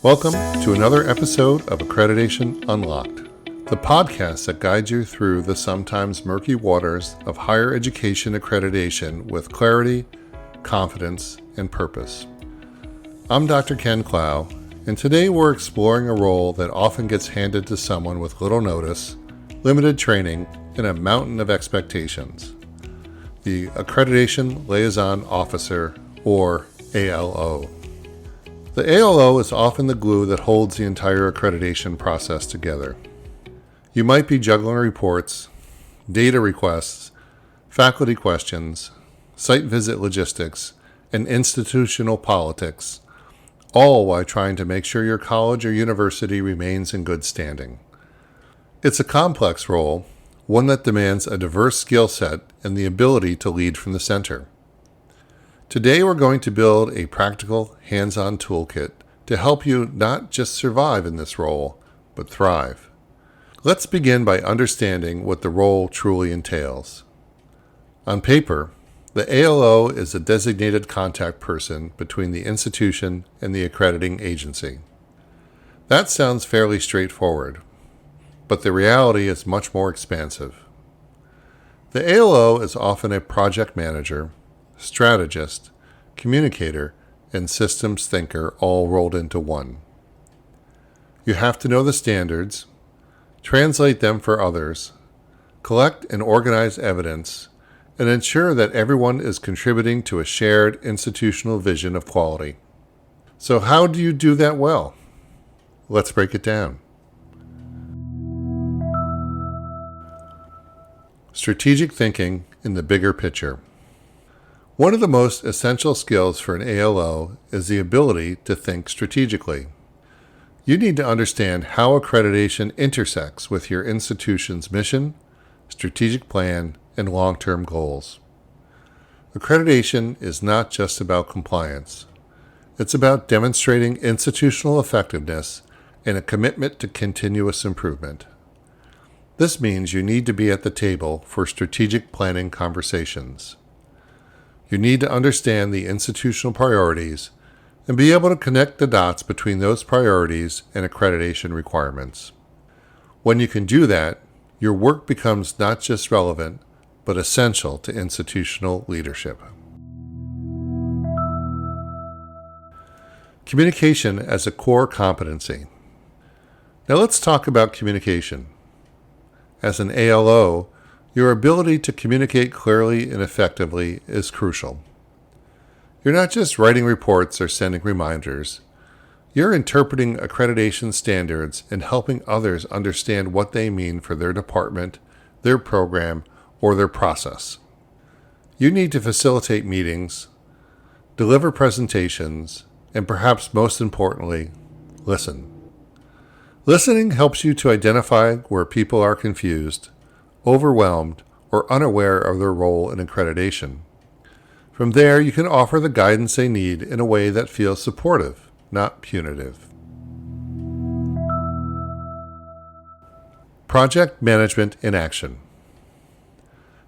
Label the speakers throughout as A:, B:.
A: Welcome to another episode of Accreditation Unlocked, the podcast that guides you through the sometimes murky waters of higher education accreditation with clarity, confidence, and purpose. I'm Dr. Ken Clough, and today we're exploring a role that often gets handed to someone with little notice, limited training, and a mountain of expectations: the Accreditation Liaison Officer, or ALO. The ALO is often the glue that holds the entire accreditation process together. You might be juggling reports, data requests, faculty questions, site visit logistics, and institutional politics, all while trying to make sure your college or university remains in good standing. It's a complex role, one that demands a diverse skill set and the ability to lead from the center. Today we're going to build a practical, hands-on toolkit to help you not just survive in this role, but thrive. Let's begin by understanding what the role truly entails. On paper, the ALO is a designated contact person between the institution and the accrediting agency. That sounds fairly straightforward, but the reality is much more expansive. The ALO is often a project manager, strategist, communicator, and systems thinker all rolled into one. You have to know the standards, translate them for others, collect and organize evidence, and ensure that everyone is contributing to a shared institutional vision of quality. So how do you do that well? Let's break it down. Strategic thinking in the bigger picture. One of the most essential skills for an ALO is the ability to think strategically. You need to understand how accreditation intersects with your institution's mission, strategic plan, and long-term goals. Accreditation is not just about compliance. It's about demonstrating institutional effectiveness and a commitment to continuous improvement. This means you need to be at the table for strategic planning conversations. You need to understand the institutional priorities and be able to connect the dots between those priorities and accreditation requirements. When you can do that, your work becomes not just relevant, but essential to institutional leadership. Communication as a core competency. Now let's talk about communication. As an ALO, your ability to communicate clearly and effectively is crucial. You're not just writing reports or sending reminders. You're interpreting accreditation standards and helping others understand what they mean for their department, their program, or their process. You need to facilitate meetings, deliver presentations, and perhaps most importantly, listen. Listening helps you to identify where people are confused, overwhelmed, or unaware of their role in accreditation. From there, you can offer the guidance they need in a way that feels supportive, not punitive. Project management in action.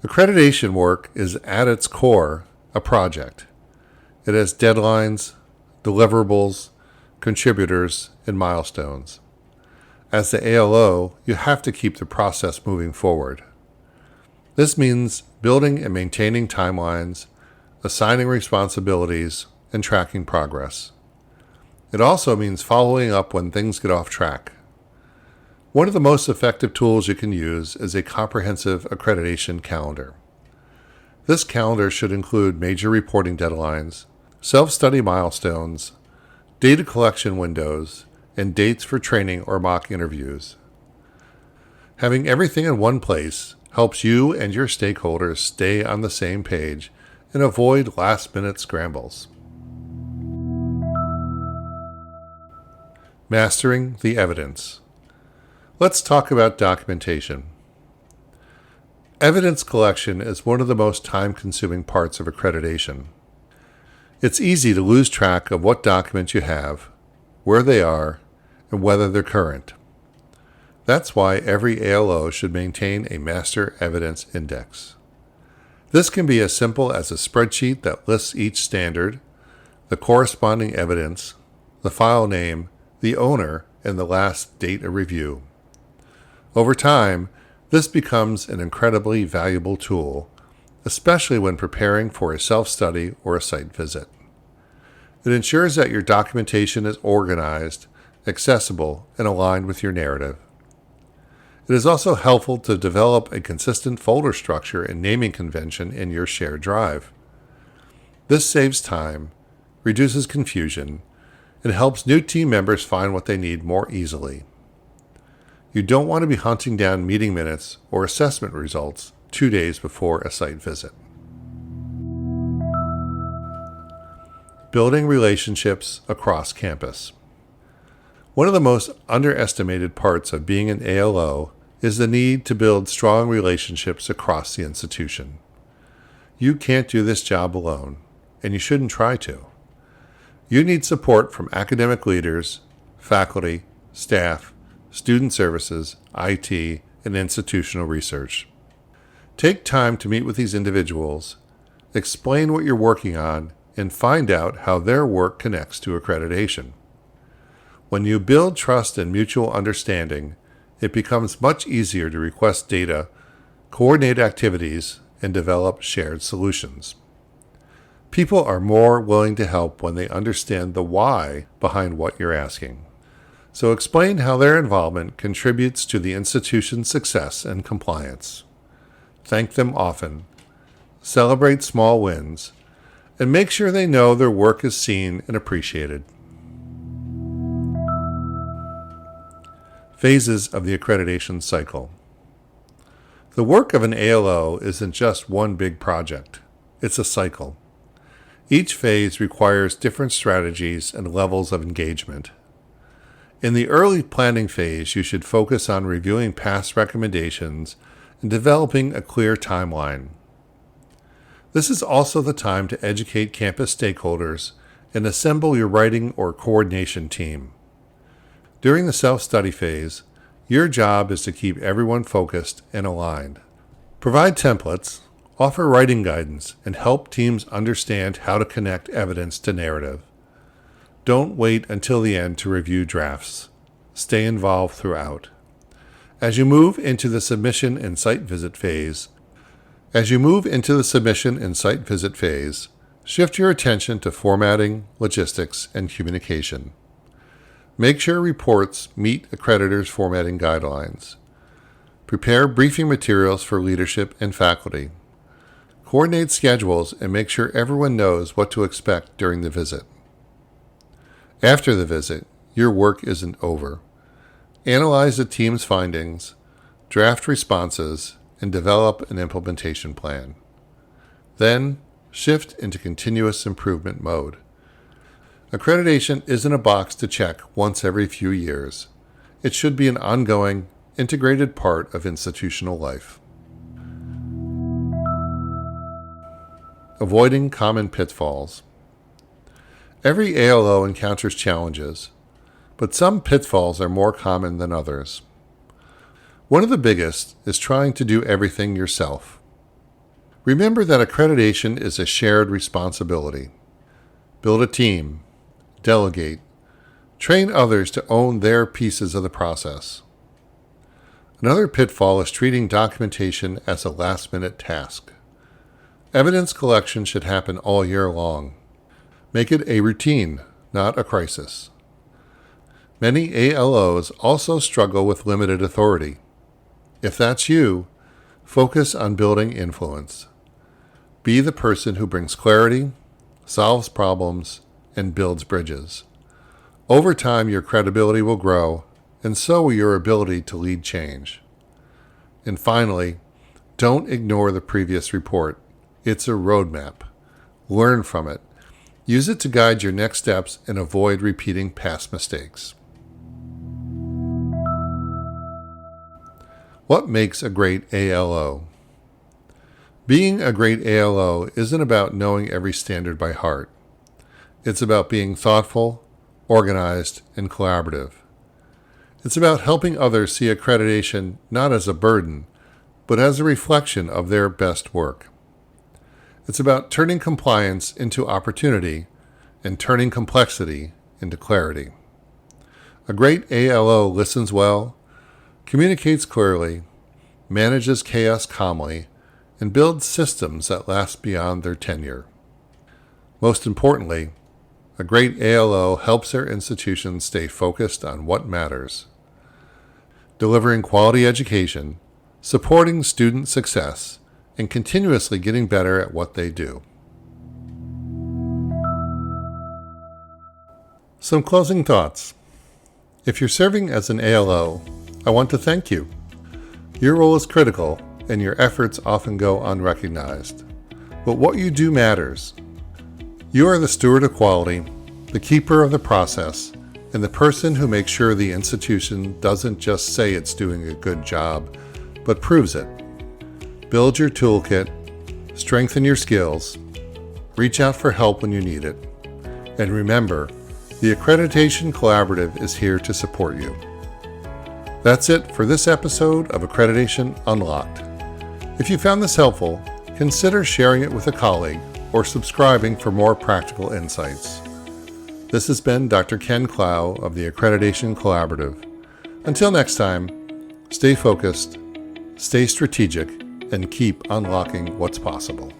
A: Accreditation work is at its core a project. It has deadlines, deliverables, contributors, and milestones. As the ALO, you have to keep the process moving forward. This means building and maintaining timelines, assigning responsibilities, and tracking progress. It also means following up when things get off track. One of the most effective tools you can use is a comprehensive accreditation calendar. This calendar should include major reporting deadlines, self-study milestones, data collection windows, and dates for training or mock interviews. Having everything in one place helps you and your stakeholders stay on the same page and avoid last-minute scrambles. Mastering the evidence. Let's talk about documentation. Evidence collection is one of the most time-consuming parts of accreditation. It's easy to lose track of what documents you have, where they are, and whether they're current. That's why every ALO should maintain a master evidence index. This can be as simple as a spreadsheet that lists each standard, the corresponding evidence, the file name, the owner, and the last date of review. Over time, this becomes an incredibly valuable tool, especially when preparing for a self-study or a site visit. It ensures that your documentation is organized, accessible, and aligned with your narrative. It is also helpful to develop a consistent folder structure and naming convention in your shared drive. This saves time, reduces confusion, and helps new team members find what they need more easily. You don't want to be hunting down meeting minutes or assessment results 2 days before a site visit. Building relationships across campus. One of the most underestimated parts of being an ALO is the need to build strong relationships across the institution. You can't do this job alone, and you shouldn't try to. You need support from academic leaders, faculty, staff, student services, IT, and institutional research. Take time to meet with these individuals, explain what you're working on, and find out how their work connects to accreditation. When you build trust and mutual understanding, it becomes much easier to request data, coordinate activities, and develop shared solutions. People are more willing to help when they understand the why behind what you're asking. So explain how their involvement contributes to the institution's success and compliance. Thank them often, celebrate small wins, and make sure they know their work is seen and appreciated. Phases of the accreditation cycle. The work of an ALO isn't just one big project. It's a cycle. Each phase requires different strategies and levels of engagement. In the early planning phase, you should focus on reviewing past recommendations and developing a clear timeline. This is also the time to educate campus stakeholders and assemble your writing or coordination team. During the self-study phase, your job is to keep everyone focused and aligned. Provide templates, offer writing guidance, and help teams understand how to connect evidence to narrative. Don't wait until the end to review drafts. Stay involved throughout. As you move into the submission and site visit phase, shift your attention to formatting, logistics, and communication. Make sure reports meet accreditors' formatting guidelines. Prepare briefing materials for leadership and faculty. Coordinate schedules and make sure everyone knows what to expect during the visit. After the visit, your work isn't over. Analyze the team's findings, draft responses, and develop an implementation plan. Then, shift into continuous improvement mode. Accreditation isn't a box to check once every few years. It should be an ongoing, integrated part of institutional life. Avoiding common pitfalls. Every ALO encounters challenges, but some pitfalls are more common than others. One of the biggest is trying to do everything yourself. Remember that accreditation is a shared responsibility. Build a team, delegate, train others to own their pieces of the process. Another pitfall is treating documentation as a last-minute task. Evidence collection should happen all year long. Make it a routine, not a crisis. Many ALOs also struggle with limited authority. If that's you, focus on building influence. Be the person who brings clarity, solves problems, and builds bridges. Over time, your credibility will grow, and so will your ability to lead change. And finally, don't ignore the previous report. It's a roadmap. Learn from it. Use it to guide your next steps and avoid repeating past mistakes. What makes a great ALO? Being a great ALO isn't about knowing every standard by heart. It's about being thoughtful, organized, and collaborative. It's about helping others see accreditation not as a burden, but as a reflection of their best work. It's about turning compliance into opportunity and turning complexity into clarity. A great ALO listens well, communicates clearly, manages chaos calmly, and builds systems that last beyond their tenure. Most importantly, a great ALO helps their institution stay focused on what matters, delivering quality education, supporting student success, and continuously getting better at what they do. Some closing thoughts. If you're serving as an ALO, I want to thank you. Your role is critical, and your efforts often go unrecognized. But what you do matters. You are the steward of quality, the keeper of the process, and the person who makes sure the institution doesn't just say it's doing a good job, but proves it. Build your toolkit, strengthen your skills, reach out for help when you need it, and remember, the Accreditation Collaborative is here to support you. That's it for this episode of Accreditation Unlocked. If you found this helpful, consider sharing it with a colleague or subscribing for more practical insights. This has been Dr. Ken Clough of the Accreditation Collaborative. Until next time, stay focused, stay strategic, and keep unlocking what's possible.